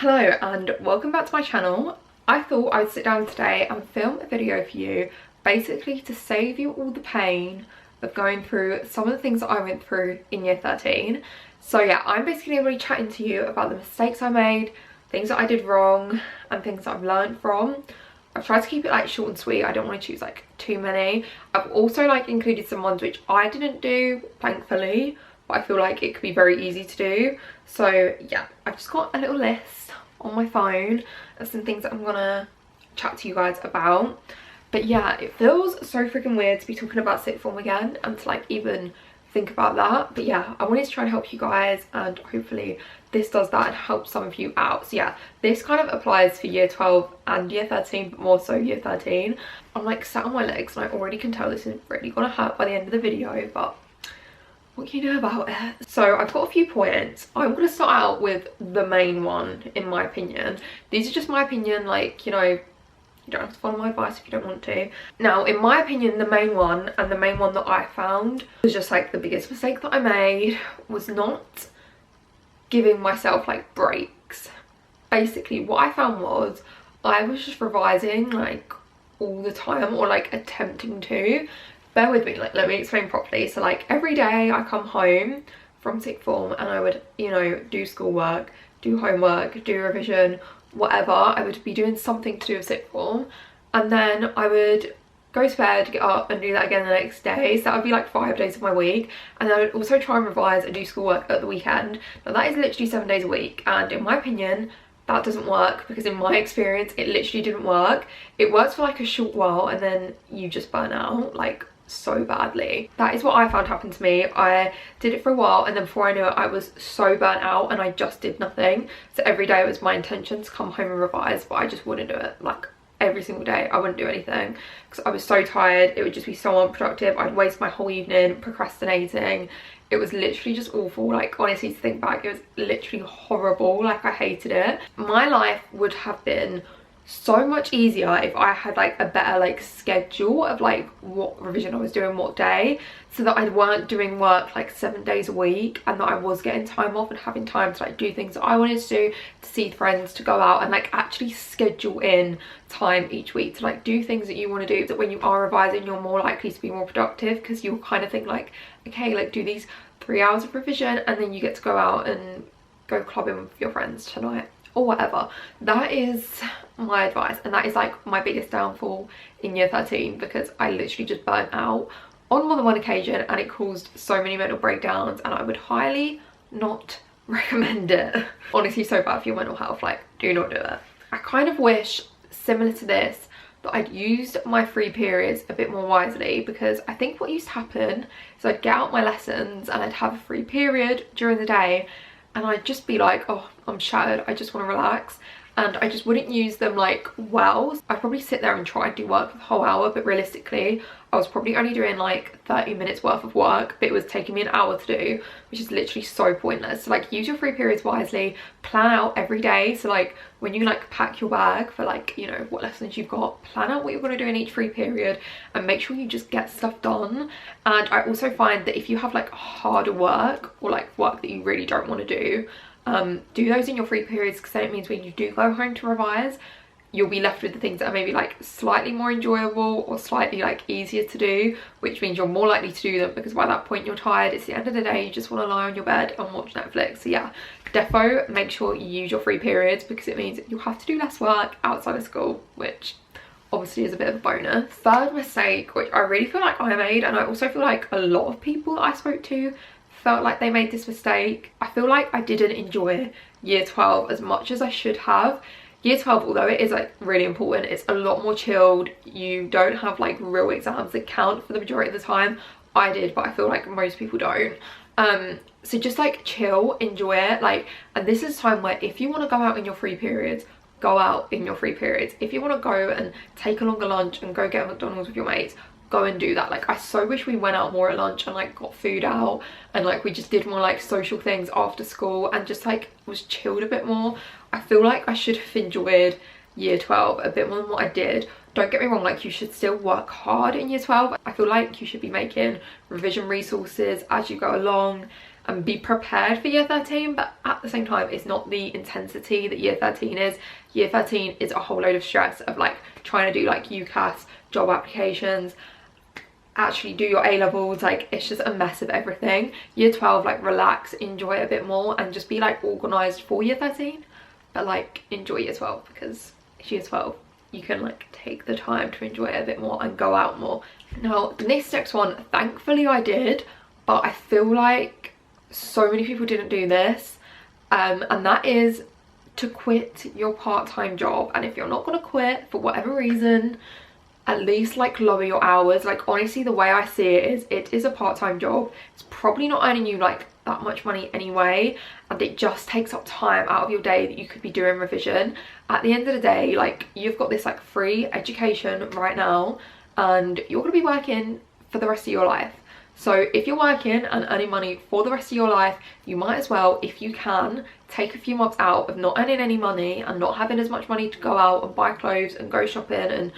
Hello and welcome back to my channel. I thought I'd sit down today and film a video for you, basically to save you all the pain of going through some of the things that I went through in year 13. So yeah, I'm basically going to be chatting to you about the mistakes I made, things that I did wrong and things that I've learned from. I've tried to keep it like short and sweet. I don't want to choose like too many. I've also like included some ones which I didn't do, thankfully, but I feel like it could be very easy to do. So yeah, I've just got a little list on my phone of some things that I'm gonna chat to you guys about. But yeah, it feels so freaking weird to be talking about sixth form again and to like even think about that. But yeah, I wanted to try and help you guys, and hopefully this does that and helps some of you out. So yeah, this kind of applies for year 12 and year 13, but more so year 13. I'm like sat on my legs and I already can tell this is really gonna hurt by the end of the video, but what can you do about it? So I've got a few points. I'm going to start out with the main one, in my opinion. These are just my opinion, like, you know, you don't have to follow my advice if you don't want to. Now, in my opinion, the main one, and the main one that I found was just like the biggest mistake that I made, was not giving myself like breaks. Basically, what I found was I was just revising like all the time, or like attempting to. Bear with me, like let me explain properly. So like every day I come home from sixth form and I would, you know, do schoolwork, do homework, do revision, whatever. I would be doing something to do with sixth form, and then I would go to bed, get up and do that again the next day. So that would be like 5 days of my week. And then I would also try and revise and do schoolwork at the weekend. Now that is literally 7 days a week, and in my opinion that doesn't work, because in my experience it literally didn't work. It works for like a short while and then you just burn out like so badly. That is what I found happened to me. I did it for a while, and then before I knew it I was so burnt out and I just did nothing. So every day it was my intention to come home and revise, but I just wouldn't do it. Like every single day I wouldn't do anything because I was so tired. It would just be so unproductive. I'd waste my whole evening procrastinating. It was literally just awful. Like honestly, to think back, it was literally horrible. Like I hated it. My life would have been so much easier if I had like a better like schedule of like what revision I was doing what day, so that I weren't doing work like 7 days a week, and that I was getting time off and having time to like do things that I wanted to do, to see friends, to go out, and like actually schedule in time each week to like do things that you want to do, that when you are revising you're more likely to be more productive, because you'll kind of think like, okay, like do these 3 hours of revision and then you get to go out and go clubbing with your friends tonight or whatever. That is my advice, and that is like my biggest downfall in year 13, because I literally just burnt out on more than one occasion and it caused so many mental breakdowns, and I would highly not recommend it. Honestly, so bad for your mental health. Like, do not do it. I kind of wish, similar to this, that I'd used my free periods a bit more wisely, because I think what used to happen is I'd get out my lessons and I'd have a free period during the day and I'd just be like, oh, I'm shattered, I just want to relax, and I just wouldn't use them like well. I'd probably sit there and try and do work for the whole hour, but realistically I was probably only doing like 30 minutes worth of work, but it was taking me an hour to do, which is literally so pointless. So like use your free periods wisely, plan out every day. So like when you like pack your bag for like, you know, what lessons you've got, plan out what you're going to do in each free period and make sure you just get stuff done. And I also find that if you have like harder work, or like work that you really don't want to do those in your free periods, because then it means when you do go home to revise, you'll be left with the things that are maybe like slightly more enjoyable or slightly like easier to do, which means you're more likely to do them, because by that point you're tired, it's the end of the day, you just want to lie on your bed and watch Netflix. So yeah, defo make sure you use your free periods, because it means you'll have to do less work outside of school, which obviously is a bit of a bonus. Third mistake, which I really feel like I made, and I also feel like a lot of people that I spoke to felt like they made this mistake. I feel like I didn't enjoy year 12 as much as I should have. Year 12, although it is like really important, it's a lot more chilled. You don't have like real exams that count for the majority of the time. I did, but I feel like most people don't. So just like chill, enjoy it. Like, and this is a time where if you want to go out in your free periods, go out in your free periods. If you want to go and take a longer lunch and go get a McDonald's with your mates, go and do that. Like I so wish we went out more at lunch and like got food out, and like we just did more like social things after school and just like was chilled a bit more. I feel like I should have enjoyed year 12 a bit more than what I did. Don't get me wrong, like you should still work hard in year 12. I feel like you should be making revision resources as you go along, and be prepared for year 13, but at the same time it's not the intensity that year 13 is. Year 13 is a whole load of stress of like trying to do like UCAS, job applications, actually do your A-levels, like it's just a mess of everything. Year 12, like relax, enjoy it a bit more, and just be like organized for year 13, but like enjoy year 12, because it's year 12, you can like take the time to enjoy it a bit more and go out more. Now this next one, thankfully I did, but I feel like so many people didn't do this, and that is to quit your part-time job. And if you're not gonna quit for whatever reason, at least like lower your hours. Like honestly, the way I see it is a part-time job. It's probably not earning you like that much money anyway, and it just takes up time out of your day that you could be doing revision. At the end of the day, like you've got this like free education right now, and you're gonna be working for the rest of your life. So if you're working and earning money for the rest of your life, you might as well, if you can, take a few months out of not earning any money and not having as much money to go out and buy clothes and go shopping and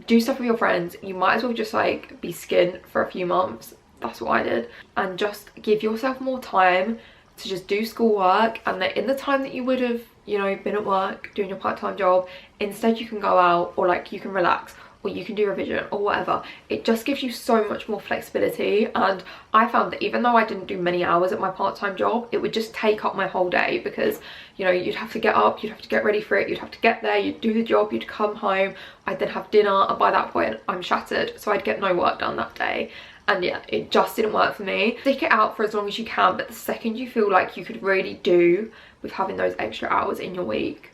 do stuff with your friends. You might as well just like be skint for a few months. That's what I did. And just give yourself more time to just do schoolwork, and that in the time that you would have, you know, been at work doing your part-time job, instead you can go out, or like you can relax, or you can do revision or whatever. It just gives you so much more flexibility. And I found that even though I didn't do many hours at my part-time job, it would just take up my whole day, because you know, you'd have to get up, you'd have to get ready for it, you'd have to get there, you'd do the job, you'd come home, I'd then have dinner, and by that point I'm shattered, so I'd get no work done that day. And yeah, it just didn't work for me. Stick it out for as long as you can, but the second you feel like you could really do with having those extra hours in your week,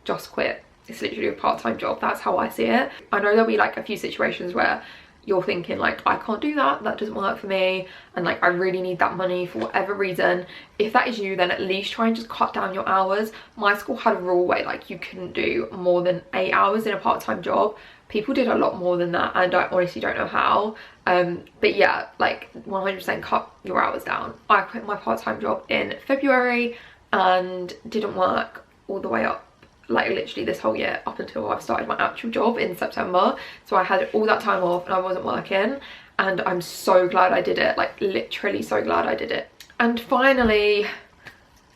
just quit. It's literally a part-time job. That's how I see it. I know there'll be like a few situations where you're thinking like, I can't do that, that doesn't work for me, and like I really need that money for whatever reason. If that is you, then at least try and just cut down your hours. My school had a rule where like you couldn't do more than 8 hours in a part-time job. People did a lot more than that, and I honestly don't know how. But yeah, like 100% cut your hours down. I quit my part-time job in February and didn't work all the way up, like literally this whole year, up until I've started my actual job in September. So I had all that time off and I wasn't working, and I'm so glad I did it, like literally so glad I did it. And finally,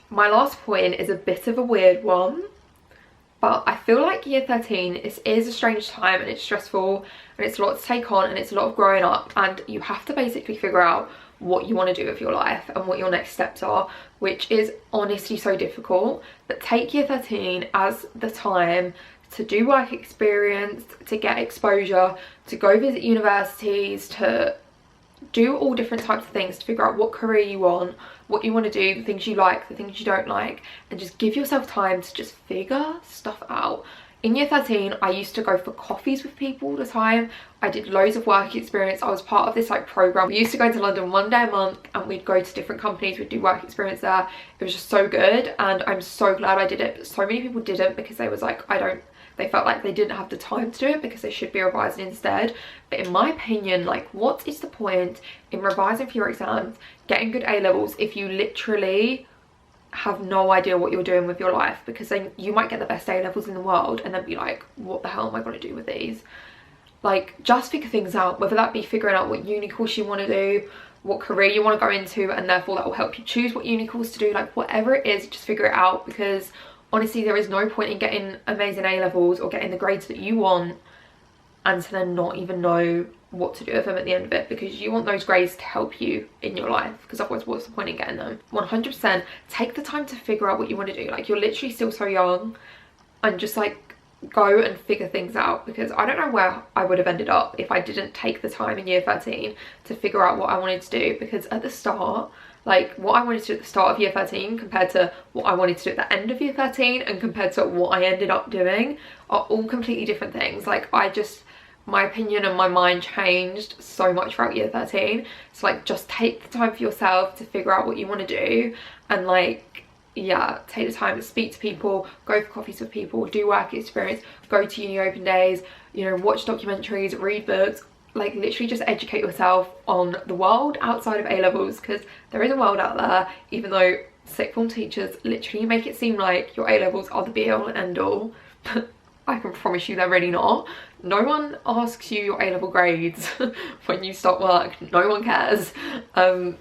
my last point is a bit of a weird one, but I feel like year 13 is a strange time, and it's stressful, and it's a lot to take on, and it's a lot of growing up, and you have to basically figure out what you want to do with your life and what your next steps are, which is honestly so difficult. But take year 13 as the time to do work experience, to get exposure, to go visit universities, to do all different types of things, to figure out what career you want, what you want to do, the things you like, the things you don't like, and just give yourself time to just figure stuff out. In year 13, I used to go for coffees with people all the time. I did loads of work experience. I was part of this like program. We used to go to London 1 day a month, and we'd go to different companies, we'd do work experience there. It was just so good, and I'm so glad I did it. But so many people didn't, because they was like, they felt like they didn't have the time to do it because they should be revising instead. But in my opinion, like, what is the point in revising for your exams, getting good A-levels, if you literally have no idea what you're doing with your life? Because then you might get the best A-levels in the world and then be like, what the hell am I going to do with these? Like, just figure things out, whether that be figuring out what uni course you want to do, what career you want to go into, and therefore that will help you choose what uni course to do. Like, whatever it is, just figure it out, because honestly, there is no point in getting amazing A-levels or getting the grades that you want and to then not even know what to do with them at the end of it, because you want those grades to help you in your life, because otherwise what's the point in getting them? 100% take the time to figure out what you want to do. Like, you're literally still so young, and just like go and figure things out, because I don't know where I would have ended up if I didn't take the time in year 13 to figure out what I wanted to do. Because at the start, like, what I wanted to do at the start of year 13 compared to what I wanted to do at the end of year 13 and compared to what I ended up doing are all completely different things. Like, my opinion and my mind changed so much throughout year 13. So like, just take the time for yourself to figure out what you want to do, and like, yeah, take the time to speak to people, go for coffees with people, do work experience, go to uni open days, you know, watch documentaries, read books. Like, literally just educate yourself on the world outside of A-levels, because there is a world out there, even though sixth form teachers literally make it seem like your A-levels are the be all and end all. I can promise you they're really not. No one asks you your A-level grades when you start work. No one cares.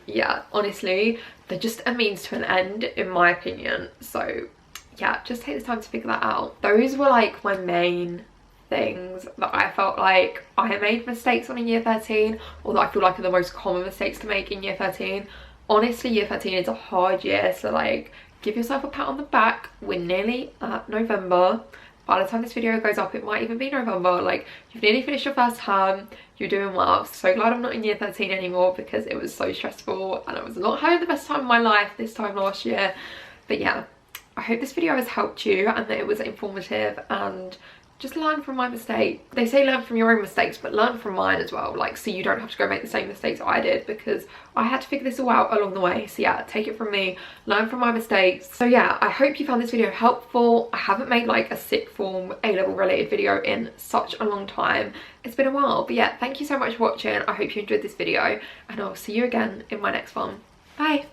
Yeah, honestly, they're just a means to an end, in my opinion. So yeah, just take this time to figure that out. Those were like my main things that I felt like I made mistakes on in year 13, or that I feel like are the most common mistakes to make in year 13. Honestly, year 13 is a hard year, so like give yourself a pat on the back. We're nearly at November. By the time this video goes up, it might even be November. Like, you've nearly finished your first term, you're doing well. So glad I'm not in year 13 anymore, because it was so stressful and I was not having the best time of my life this time last year. But yeah, I hope this video has helped you and that it was informative, and just learn from my mistakes. They say learn from your own mistakes, but learn from mine as well, like, so you don't have to go make the same mistakes I did, because I had to figure this all out along the way. So yeah, take it from me, learn from my mistakes. So yeah, I hope you found this video helpful. I haven't made like a sixth form A-level related video in such a long time. It's been a while, but yeah, thank you so much for watching. I hope you enjoyed this video, and I'll see you again in my next one. Bye.